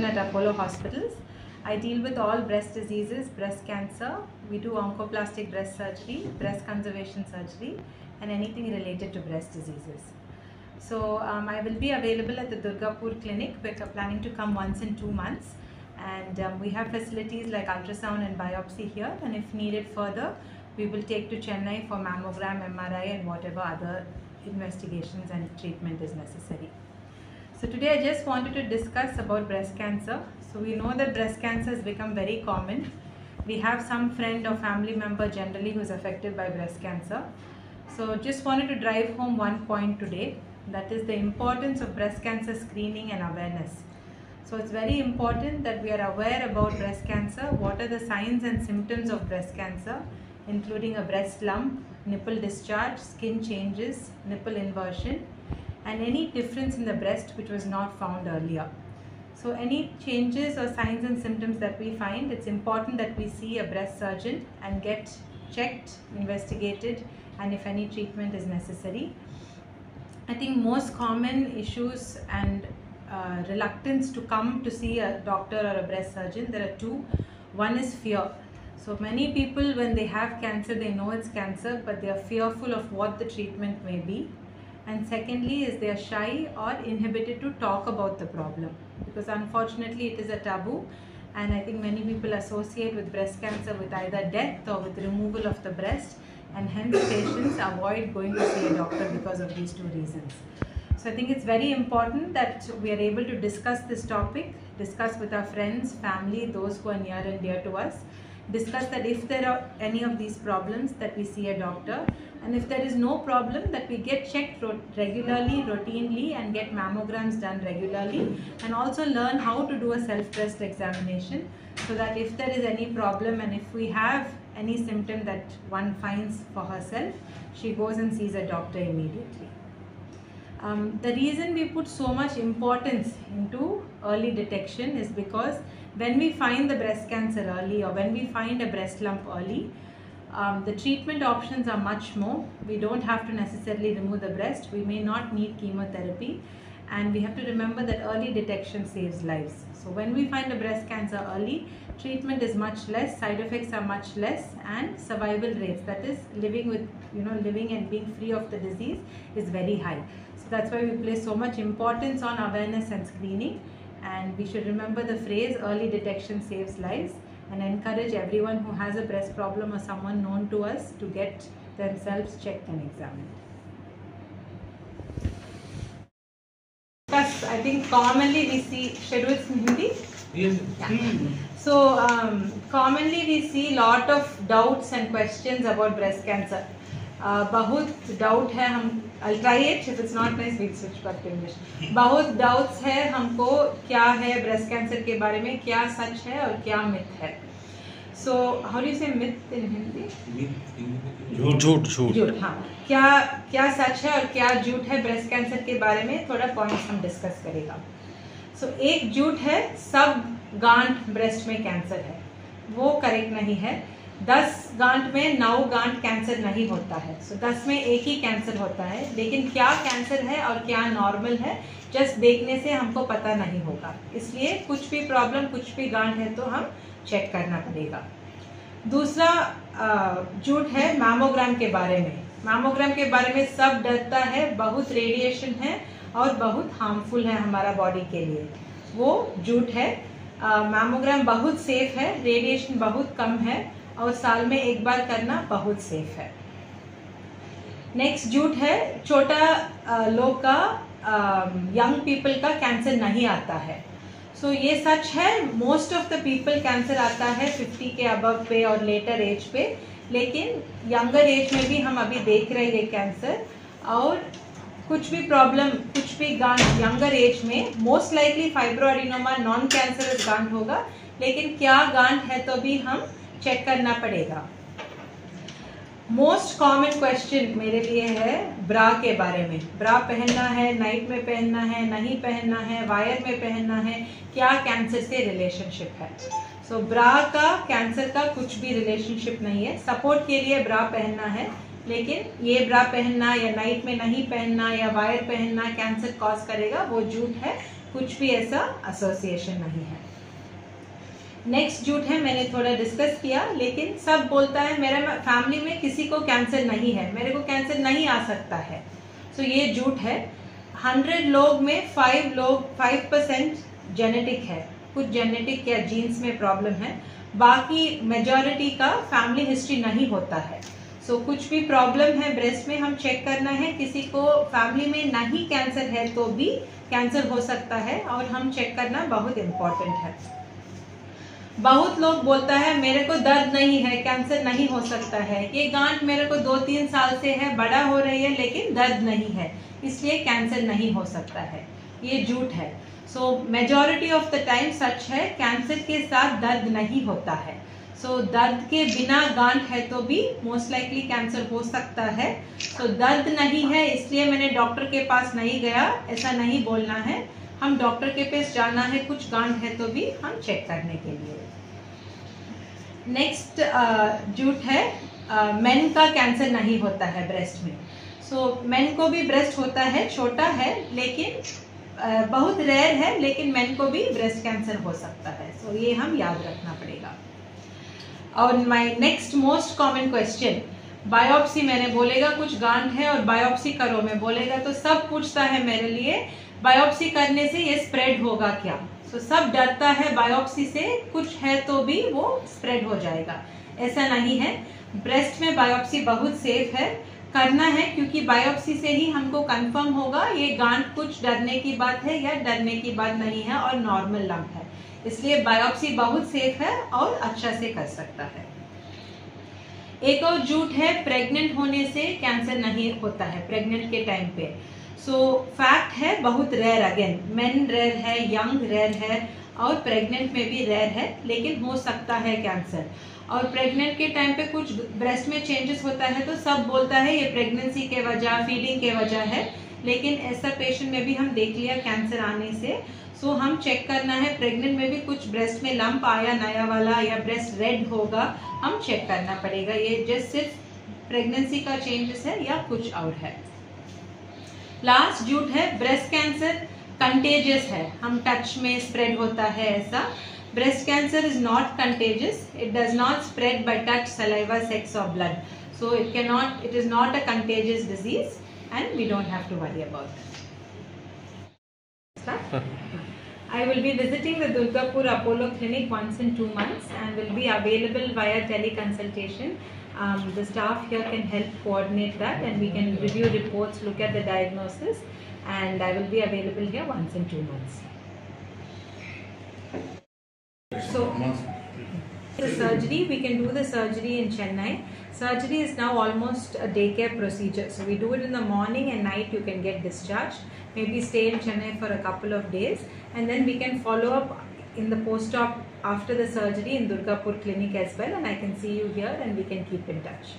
at Apollo Hospitals. I deal with all breast diseases, breast cancer. We do oncoplastic breast surgery, breast conservation surgery, and anything related to breast diseases. So I will be available at the Durgapur clinic. We're planning to come once in 2 months, and we have facilities like ultrasound and biopsy here, and if needed further, we will take to Chennai for mammogram, MRI, and whatever other investigations and treatment is necessary. So today I just wanted to discuss about breast cancer. So we know that breast cancer has become very common. We have some friend or family member generally who is affected by breast cancer. So just wanted to drive home one point today, that is the importance of breast cancer screening and awareness. So it's very important that we are aware about breast cancer, what are the signs and symptoms of breast cancer, including a breast lump, nipple discharge, skin changes, nipple inversion, and any difference in the breast which was not found earlier. So any changes or signs and symptoms that we find, it's important that we see a breast surgeon and get checked, investigated, and if any treatment is necessary. I think most common issues and reluctance to come to see a doctor or a breast surgeon, there are two. One is fear. So many people, when they have cancer, they know it's cancer, but they are fearful of what the treatment may be. And secondly is they are shy or inhibited to talk about the problem, because unfortunately it is a taboo, and I think many people associate with breast cancer with either death or with removal of the breast, and hence patients avoid going to see a doctor because of these two reasons. So I think it's very important that we are able to discuss this topic, discuss with our friends, family, those who are near and dear to us, discuss that if there are any of these problems that we see a doctor, and if there is no problem that we get checked regularly, routinely, and get mammograms done regularly, and also learn how to do a self-breast examination, so that if there is any problem and if we have any symptom that one finds for herself, she goes and sees a doctor immediately. The reason we put so much importance into early detection is because when we find the breast cancer early, or when we find a breast lump early, the treatment options are much more. We don't have to necessarily remove the breast. We may not need chemotherapy, and we have to remember that early detection saves lives. So when we find a breast cancer early, treatment is much less, side effects are much less, and survival rates, that is living and being free of the disease, is very high. So that's why we place so much importance on awareness and screening, and we should remember the phrase early detection saves lives, and encourage everyone who has a breast problem or someone known to us to get themselves checked and examined. Because I think commonly we see schedules in Hindi. Yes. Yeah. So commonly we see lot of doubts and questions about breast cancer. बहुत doubt है हम, I'll try it, if it's not nice we'll switch back to English. बहुत doubts है हमको क्या है breast cancer के बारे में, क्या सच है और क्या मिथ है. So how do you say myth in Hindi? झूठ. हाँ, क्या सच है और क्या झूठ है ब्रेस्ट कैंसर के बारे में थोड़ा पॉइंट्स हम डिस्कस करेगा. So एक झूठ है सब गांठ ब्रेस्ट में कैंसर है, वो करेक्ट नहीं है. 10 गांठ में 9 गांठ कैंसर नहीं होता है. सो 10 में एक ही कैंसर होता है, लेकिन क्या कैंसर है और क्या नॉर्मल है जस्ट देखने से हमको पता नहीं होगा. इसलिए कुछ भी प्रॉब्लम, कुछ भी गांठ है तो हम चेक करना पड़ेगा. दूसरा झूठ है मैमोग्राम के बारे में. मैमोग्राम के बारे में सब डरता है, बहुत रेडिएशन है और बहुत हार्मफुल है हमारा बॉडी के लिए, वो झूठ है. मैमोग्राम बहुत सेफ है, रेडिएशन बहुत कम है और साल में एक बार करना बहुत सेफ है. नेक्स्ट झूठ है छोटा लोग का, यंग पीपल का कैंसर नहीं आता है. सो ये सच है, most of the people cancer आता है 50 के अबव पे और लेटर एज पे, लेकिन यंगर एज में भी हम अभी देख रहे हैं कैंसर. और कुछ भी प्रॉब्लम, कुछ भी गांठ यंगर एज में, most likely fibroadenoma non cancerous गांठ होगा, लेकिन क्या गांठ है तो भी हम चेक करना पड़ेगा. मोस्ट कॉमन क्वेश्चन मेरे लिए है ब्रा के बारे में. ब्रा पहनना है, नाइट में पहनना है, नहीं पहनना है, वायर में पहनना है, क्या कैंसर से रिलेशनशिप है. सो ब्रा का कैंसर का कुछ भी रिलेशनशिप नहीं है. सपोर्ट के लिए ब्रा पहनना है, लेकिन ये ब्रा पहनना या नाइट में नहीं पहनना या वायर पहनना कैंसर कॉज करेगा, वो झूठ है. कुछ भी ऐसा एसोसिएशन नहीं है। नेक्स्ट जूट है, मैंने थोड़ा डिस्कस किया, लेकिन सब बोलता है मेरे फैमिली में किसी को कैंसर नहीं है, मेरे को कैंसर नहीं आ सकता है। सो ये जूट है। 100 लोग में 5% जेनेटिक है, कुछ जेनेटिक या जीन्स में प्रॉब्लम है, बाकी मेजॉरिटी का फैमिली हिस्ट्री नहीं होता है। सो कुछ भी प्रॉब्लम है ब्रेस्ट में, हम चेक करना है। किसी को फैमिली में नहीं कैंसर है तो भी कैंसर हो सकता है, और हम चेक करना बहुत इम्पोर्टेंट है। बहुत लोग बोलता है मेरे को दर्द नहीं है, कैंसर नहीं हो सकता है, ये गांठ मेरे को 2-3 साल से है, बड़ा हो रही है लेकिन दर्द नहीं है, इसलिए कैंसर नहीं हो सकता है। ये झूठ है। So majority of the time सच है, कैंसर के साथ दर्द नहीं होता है। सो दर्द के बिना गांठ है तो भी मोस्ट लाइकली कैंसर हो सकता है। सो दर्द नहीं है इसलिए मैंने डॉक्टर के पास नहीं गया, ऐसा नहीं बोलना है। हम डॉक्टर के पास जाना है, कुछ गांठ है तो भी हम चेक करने के लिए। नेक्स्ट जूट है, मेन का कैंसर नहीं होता है ब्रेस्ट में। सो मेन को भी ब्रेस्ट होता है, छोटा है लेकिन बहुत रेयर है, लेकिन मेन को भी ब्रेस्ट कैंसर हो सकता है। सो ये हम याद रखना पड़ेगा। और my next most common question, biopsy मैंने बोलेगा कुछ गांठ है और बायोप्सी करो मैं बोलेगा तो सब पूछता है मेरे लिए बायोप्सी करने से ये स्प्रेड होगा क्या। सो सब डरता है बायोप्सी से, कुछ है तो भी वो स्प्रेड हो जाएगा, ऐसा नहीं है। ब्रेस्ट में बायोप्सी बहुत सेफ है, करना है, क्योंकि बायोप्सी से ही हमको कंफर्म होगा ये गांठ कुछ डरने की बात है या डरने की बात नहीं है और नॉर्मल लंप है। इसलिए बायोप्सी बहुत सेफ है और अच्छा से कर सकता है। एक और झूठ है, प्रेग्नेंट होने से कैंसर नहीं होता है प्रेग्नेंट के टाइम पे। सो फैक्ट है, बहुत रेयर, अगेन मेन रेयर है, यंग रेयर है और प्रेग्नेंट में भी रेयर है, लेकिन हो सकता है कैंसर। और प्रेग्नेंट के टाइम पे कुछ ब्रेस्ट में चेंजेस होता है तो सब बोलता है ये प्रेगनेंसी के वजह, फीडिंग के वजह है, लेकिन ऐसा पेशेंट में भी हम देख लिया कैंसर आने से। सो हम चेक करना है, प्रेग्नेंट में भी कुछ ब्रेस्ट में लंप आया नया वाला या ब्रेस्ट रेड होगा, हम चेक करना पड़ेगा ये जस्ट सिर्फ प्रेगनेंसी का चेंजेस है या कुछ और है। लास्ट झूठ है, ब्रेस्ट कैंसर कंटेजियस है, हम टच में स्प्रेड होता है, ऐसा। Breast cancer is not contagious, it does not spread by touch, saliva, sex और blood. So it is not a contagious disease and we don't have to worry about that. I will be visiting the Durgapur Apollo Clinic once in 2 months and will be available via teleconsultation. The staff here can help coordinate that and we can review reports, look at the diagnosis, and I will be available here once in 2 months. So, the surgery, we can do the surgery in Chennai. Surgery is now almost a daycare procedure. So we do it in the morning and night you can get discharged. Maybe stay in Chennai for a couple of days and then we can follow up in the post-op after the surgery in Durgapur Clinic as well, and I can see you here and we can keep in touch.